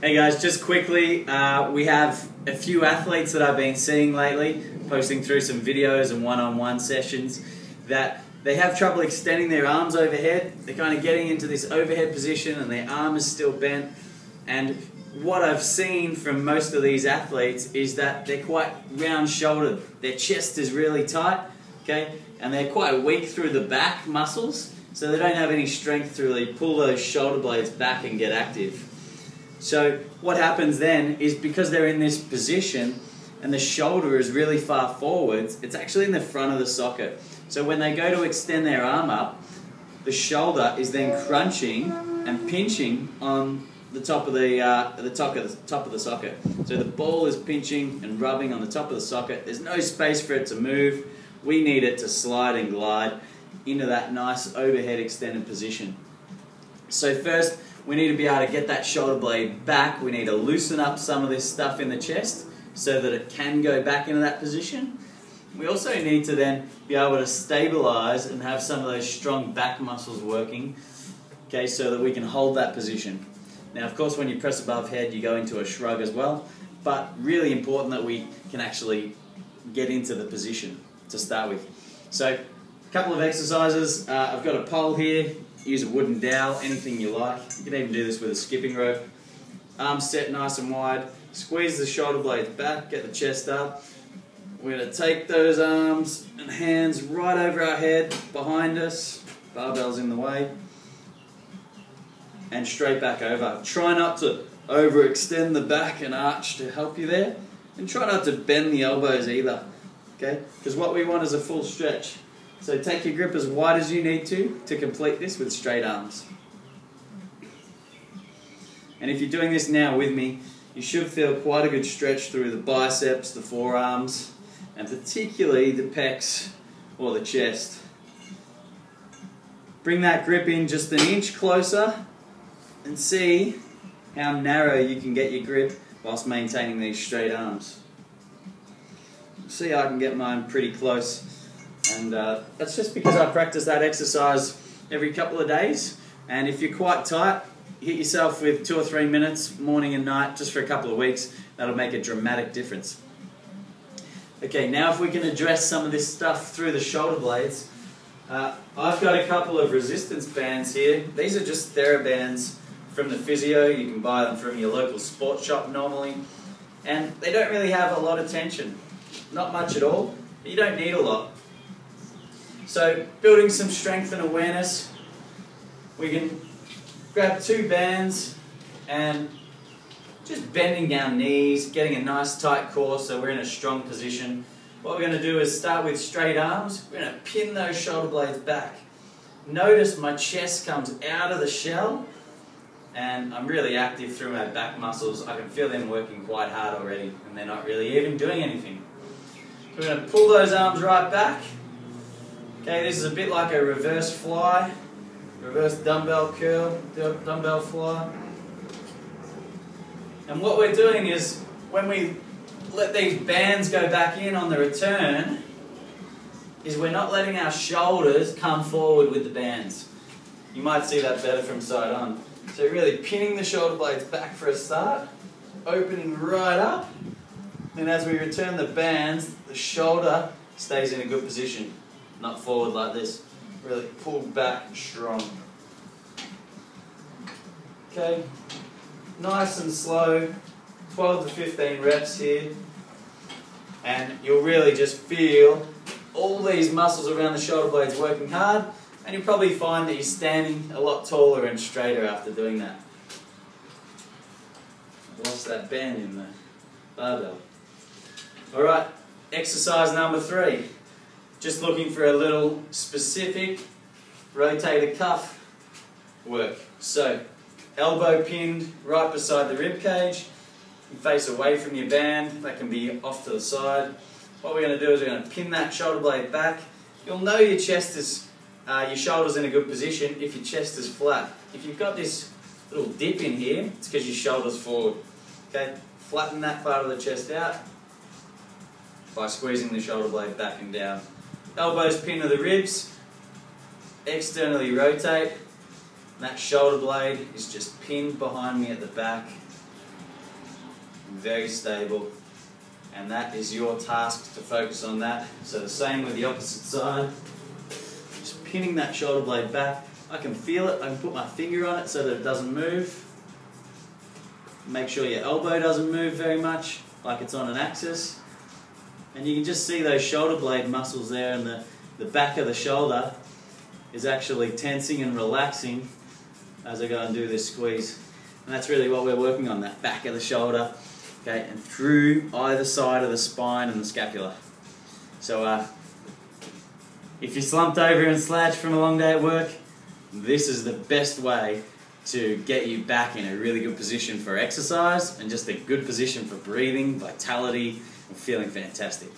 Hey guys, just quickly, we have a few athletes that I've been seeing lately, posting through some videos and one-on-one sessions, that they have trouble extending their arms overhead. They're kind of getting into this overhead position and their arm is still bent. And what I've seen from most of these athletes is that they're quite round-shouldered. Their chest is really tight, okay, and they're quite weak through the back muscles, so they don't have any strength to really pull those shoulder blades back and get active. So what happens then is, because they're in this position and the shoulder is really far forwards, it's actually in the front of the socket. So when they go to extend their arm up, the shoulder is then crunching and pinching on the top of the socket. So the ball is pinching and rubbing on the top of the socket. There's no space for it to move. We need it to slide and glide into that nice overhead extended position. So first, we need to be able to get that shoulder blade back. We need to loosen up some of this stuff in the chest so that it can go back into that position. We also need to then be able to stabilize and have some of those strong back muscles working, okay, so that we can hold that position. Now, of course, when you press above head, you go into a shrug as well, but really important that we can actually get into the position to start with. So, a couple of exercises. I've got a pole here. Use a wooden dowel, anything you like. You can even do this with a skipping rope. Arms set nice and wide. Squeeze the shoulder blades back, get the chest up. We're going to take those arms and hands right over our head, behind us. Barbell's in the way. And straight back over. Try not to overextend the back and arch to help you there. And try not to bend the elbows either. Okay? Because what we want is a full stretch. So take your grip as wide as you need to complete this with straight arms. And if you're doing this now with me, you should feel quite a good stretch through the biceps, the forearms, and particularly the pecs or the chest. Bring that grip in just an inch closer and see how narrow you can get your grip whilst maintaining these straight arms. See, I can get mine pretty close. And that's just because I practice that exercise every couple of days. And if you're quite tight, hit yourself with 2 or 3 minutes, morning and night, just for a couple of weeks. That'll make a dramatic difference. Okay, now if we can address some of this stuff through the shoulder blades. I've got a couple of resistance bands here. These are just TheraBands from the physio. You can buy them from your local sports shop normally. And they don't really have a lot of tension. Not much at all. But you don't need a lot. So, building some strength and awareness, we can grab 2 bands and just bending down knees, getting a nice tight core so we're in a strong position. What we're going to do is start with straight arms. We're going to pin those shoulder blades back. Notice my chest comes out of the shell and I'm really active through my back muscles. I can feel them working quite hard already and they're not really even doing anything. So we're going to pull those arms right back. Okay, this is a bit like a reverse fly, reverse dumbbell curl, dumbbell fly. And what we're doing is, when we let these bands go back in on the return, is we're not letting our shoulders come forward with the bands. You might see that better from side on. So really pinning the shoulder blades back for a start, opening right up, and as we return the bands, the shoulder stays in a good position. Not forward like this, really pulled back and strong. Okay, nice and slow, 12 to 15 reps here. And you'll really just feel all these muscles around the shoulder blades working hard, and you'll probably find that you're standing a lot taller and straighter after doing that. Lost that band in the barbell. Alright, exercise number 3. Just looking for a little specific rotator cuff work. So, elbow pinned right beside the rib cage. You face away from your band. That can be off to the side. What we're going to do is we're going to pin that shoulder blade back. You'll know your chest is, your shoulder's in a good position if your chest is flat. If you've got this little dip in here, it's because your shoulder's forward. Okay, flatten that part of the chest out by squeezing the shoulder blade back and down. Elbows pin to the ribs, externally rotate, That shoulder blade is just pinned behind me at the back, very stable, and that is your task to focus on that. So the same with the opposite side, just pinning that shoulder blade back. I can feel it, I can put my finger on it so that it doesn't move. Make sure your elbow doesn't move very much, like it's on an axis. And you can just see those shoulder blade muscles there, and the back of the shoulder is actually tensing and relaxing as I go and do this squeeze. And that's really what we're working on, that back of the shoulder, okay, and through either side of the spine and the scapula. So if you're slumped over and slouched from a long day at work, this is the best way to get you back in a really good position for exercise and just a good position for breathing, vitality, and feeling fantastic.